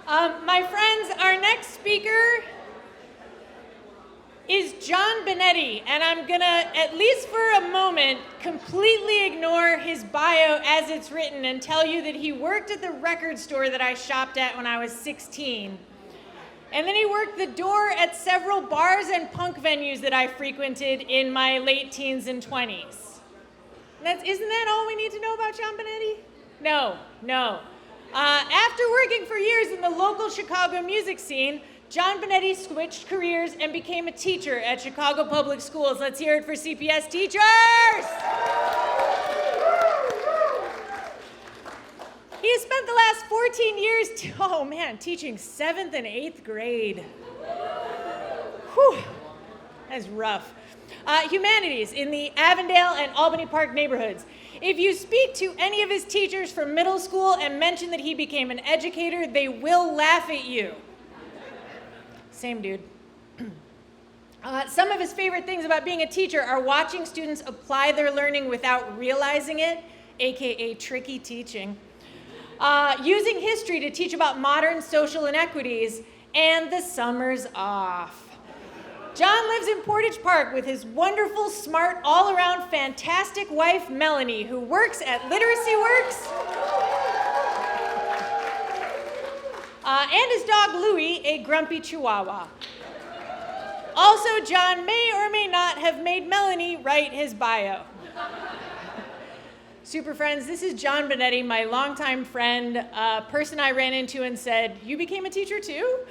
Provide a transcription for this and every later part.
My friends, our next speaker is John Benetti, and I'm gonna, at least for a moment, completely ignore his bio as it's written and tell you that he worked at the record store that I shopped at when I was 16. And then he worked the door at several bars and punk venues that I frequented in my late teens and 20s. Isn't that all we need to know about John Benetti? No. After working for years in the local Chicago music scene, John Benetti switched careers and became a teacher at Chicago Public Schools. Let's hear it for CPS teachers! He has spent the last 14 years, teaching 7th and 8th grade. Whew, that's rough. Humanities in the Avondale and Albany Park neighborhoods. If you speak to any of his teachers from middle school and mention that he became an educator, they will laugh at you. Same dude. Some of his favorite things about being a teacher are watching students apply their learning without realizing it, aka tricky teaching, using history to teach about modern social inequities, and the summers off. John lives in Portage Park with his wonderful, smart, all-around, fantastic wife, Melanie, who works at Literacy Works, and his dog, Louie, a grumpy Chihuahua. Also, John may or may not have made Melanie write his bio. Super friends, this is John Benetti, my longtime friend, a person I ran into and said, "You became a teacher too?"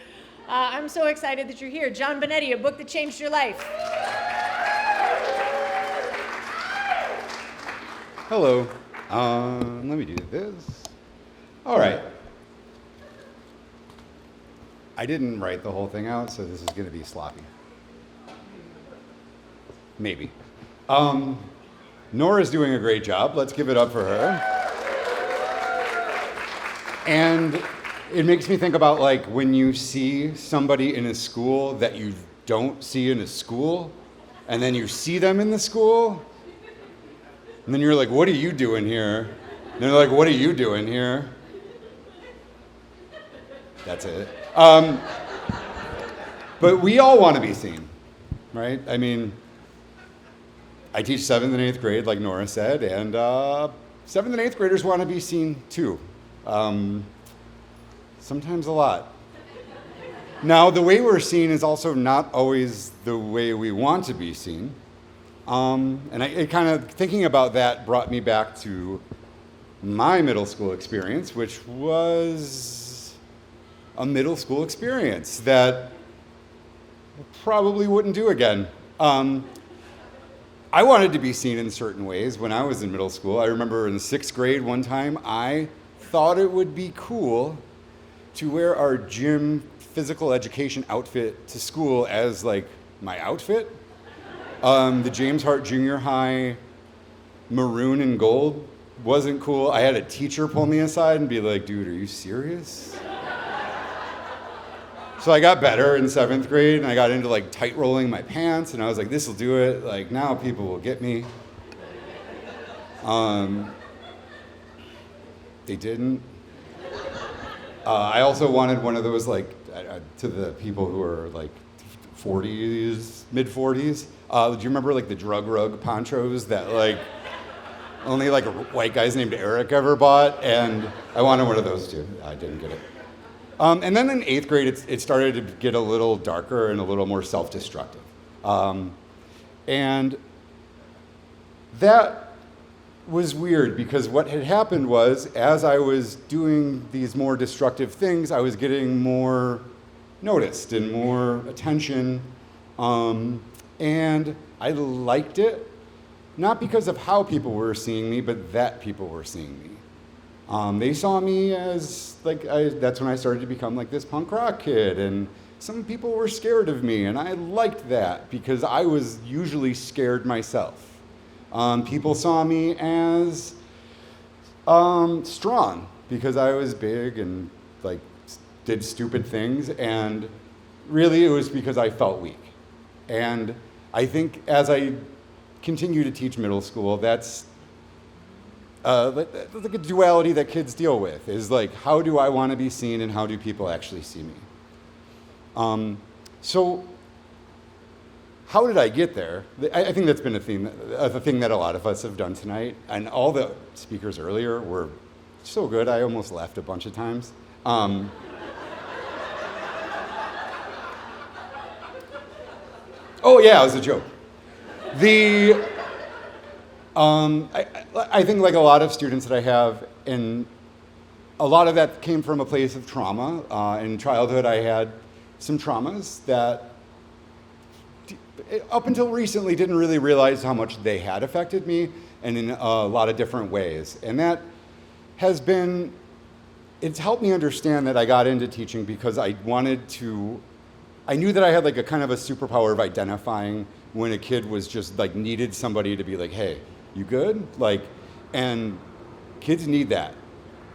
I'm so excited that you're here. John Benetti, a book that changed your life. Hello. Let me do this. All right. I didn't write the whole thing out, so this is going to be sloppy. Maybe. Nora's doing a great job. Let's give it up for her. And it makes me think about like when you see somebody in a school that you don't see in a school, and then you see them in the school, and then you're like, "What are you doing here?" And they're like, "What are you doing here?" That's it. But we all want to be seen, right? I mean, I teach 7th and 8th grade, like Nora said, and 7th and 8th graders want to be seen too. Sometimes a lot. Now, the way we're seen is also not always the way we want to be seen. And it kind of, thinking about that brought me back to my middle school experience, which was a middle school experience that I probably wouldn't do again. I wanted to be seen in certain ways when I was in middle school. I remember in the 6th grade one time, I thought it would be cool to wear our gym physical education outfit to school as like my outfit. The James Hart Junior High maroon and gold wasn't cool. I had a teacher pull me aside and be like, "Dude, are you serious?" So I got better in 7th grade, and I got into like tight rolling my pants, and I was like, "This will do it. Like now people will get me." They didn't. I also wanted one of those like to the people who are like 40s, mid 40s. Do you remember like the drug rug ponchos that like only like white guys named Eric ever bought? And I wanted one of those too. I didn't get it. And then in 8th grade, it started to get a little darker and a little more self-destructive. And that was weird because what had happened was, as I was doing these more destructive things, I was getting more noticed and more attention. And I liked it, not because of how people were seeing me, but that people were seeing me. They saw me as, like, that's when I started to become like this punk rock kid, and some people were scared of me, and I liked that because I was usually scared myself. People saw me as strong because I was big and like did stupid things, and really it was because I felt weak. And I think as I continue to teach middle school, that's like a duality that kids deal with, is like, how do I want to be seen and how do people actually see me? So how did I get there? I think that's been a thing that a lot of us have done tonight, and all the speakers earlier were so good, I almost left a bunch of times. Oh yeah, it was a joke. I think like a lot of students that I have, and a lot of that came from a place of trauma. In childhood, I had some traumas that up until recently didn't really realize how much they had affected me, and in a lot of different ways. And that has been, it's helped me understand that I got into teaching because I knew that I had like a kind of a superpower of identifying when a kid was just like needed somebody to be like, hey, you good? Like, and kids need that.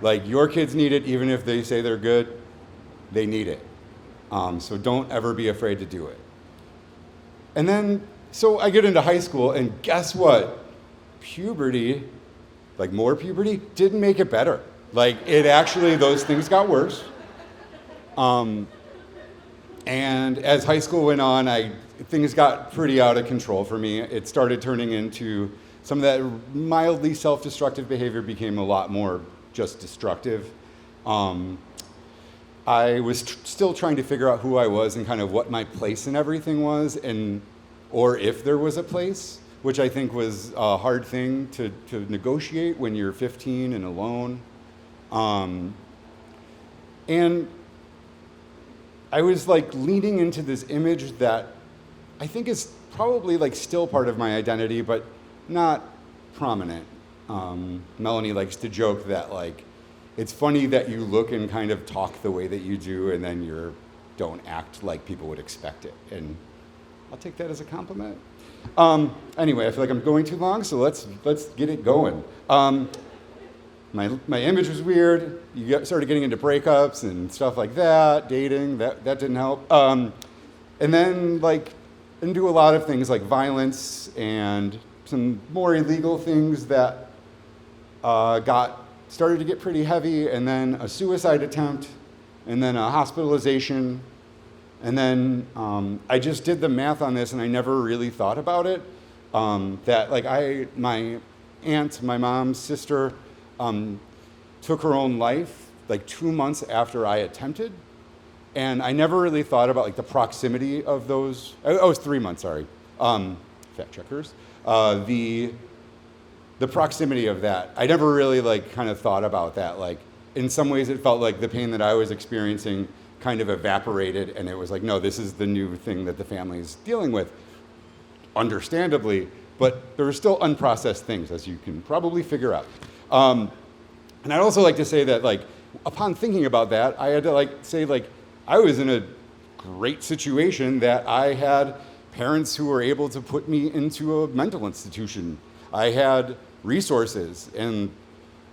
Like, your kids need it, even if they say they're good, they need it. So don't ever be afraid to do it. And then, so I get into high school, and guess what? Puberty, like more puberty, didn't make it better. Like, it actually, those things got worse. And as high school went on, things got pretty out of control for me. It started turning into some of that mildly self-destructive behavior became a lot more just destructive. I was still trying to figure out who I was and kind of what my place in everything was, or if there was a place, which I think was a hard thing to negotiate when you're 15 and alone. And I was like leaning into this image that I think is probably like still part of my identity, but not prominent. Melanie likes to joke that like, it's funny that you look and kind of talk the way that you do, and then don't act like people would expect it. And I'll take that as a compliment. Anyway, I feel like I'm going too long, so let's get it going. My image was weird. Started getting into breakups and stuff like that, dating, that didn't help. And then into a lot of things like violence and some more illegal things that started to get pretty heavy, and then a suicide attempt, and then a hospitalization, and then I just did the math on this, and I never really thought about it. That my aunt, my mom's sister, took her own life 2 months after I attempted, and I never really thought about the proximity of those. Oh, it was 3 months. Sorry, fact checkers. The proximity of that, I never really kind of thought about that. In some ways, it felt like the pain that I was experiencing kind of evaporated, and it was like, no, this is the new thing that the family's dealing with, understandably, but there were still unprocessed things, as you can probably figure out. And I'd also like to say that, upon thinking about that, I had to say I was in a great situation that I had parents who were able to put me into a mental institution. I had resources, and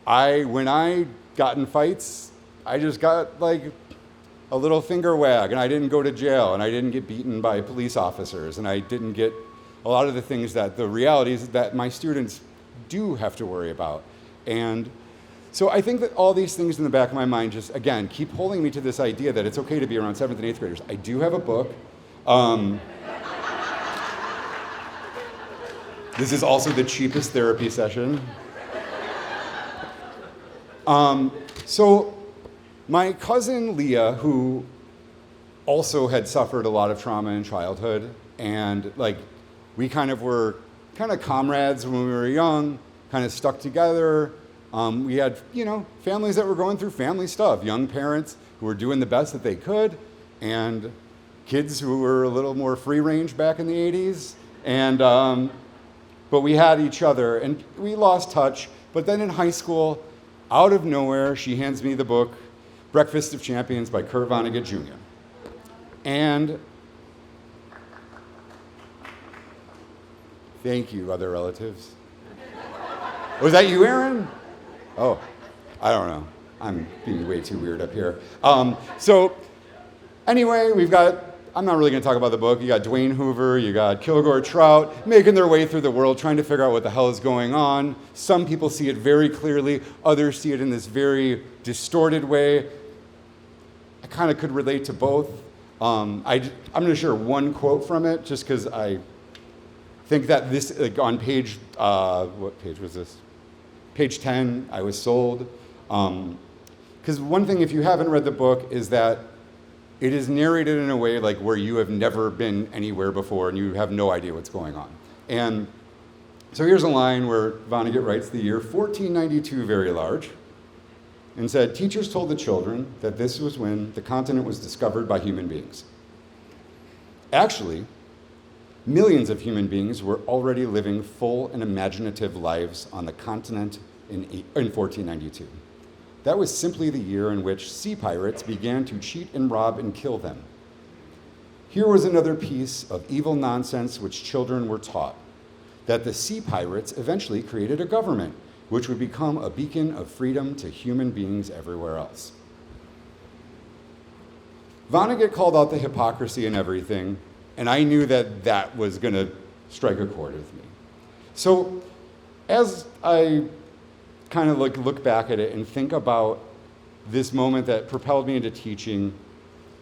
when I got in fights, I just got a little finger wag, and I didn't go to jail, and I didn't get beaten by police officers, and I didn't get a lot of the things the realities that my students do have to worry about. And so I think that all these things in the back of my mind just, again, keep holding me to this idea that it's okay to be around 7th and 8th graders. I do have a book. This is also the cheapest therapy session. So my cousin Leah, who also had suffered a lot of trauma in childhood, and we kind of were comrades when we were young, kind of stuck together. We had, families that were going through family stuff, young parents who were doing the best that they could, and kids who were a little more free range back in the 80s. And but we had each other, and we lost touch. But then in high school, out of nowhere, she hands me the book, Breakfast of Champions by Kurt Vonnegut Jr. And thank you, other relatives. Was that you, Aaron? Oh, I don't know. I'm being way too weird up here. So anyway, we've got I'm not really going to talk about the book. You got Dwayne Hoover, you got Kilgore Trout making their way through the world, trying to figure out what the hell is going on. Some people see it very clearly. Others see it in this very distorted way. I kind of could relate to both. I'm going to share one quote from it, just because I think that this, like on page, what page was this? Page 10, I was sold. Because one thing, if you haven't read the book, is that it is narrated in a way like where you have never been anywhere before and you have no idea what's going on. And so here's a line where Vonnegut writes the year 1492 very large and said, "Teachers told the children that this was when the continent was discovered by human beings. Actually, millions of human beings were already living full and imaginative lives on the continent in 1492. That was simply the year in which sea pirates began to cheat and rob and kill them. Here was another piece of evil nonsense which children were taught, that the sea pirates eventually created a government which would become a beacon of freedom to human beings everywhere else." Vonnegut called out the hypocrisy in everything, and I knew that that was going to strike a chord with me. So as I kind of look back at it and think about this moment that propelled me into teaching,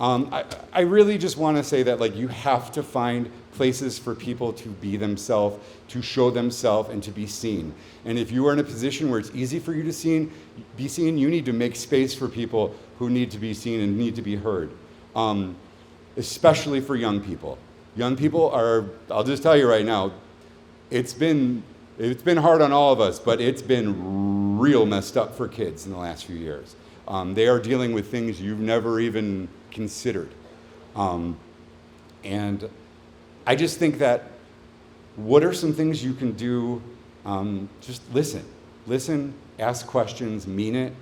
I really just want to say that, like, you have to find places for people to be themselves, to show themselves, and to be seen. And if you are in a position where it's easy for you to be seen, you need to make space for people who need to be seen and need to be heard, especially for young people. Young people are, I'll just tell you right now, it's been hard on all of us, but it's been real messed up for kids in the last few years. They are dealing with things you've never even considered. And I just think that, what are some things you can do? Just listen. Listen, ask questions, mean it,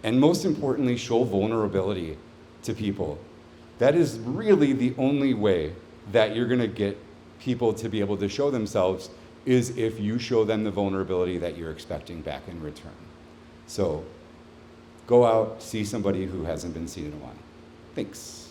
and most importantly, show vulnerability to people. That is really the only way that you're going to get people to be able to show themselves, is if you show them the vulnerability that you're expecting back in return. So go out, see somebody who hasn't been seen in a while. Thanks.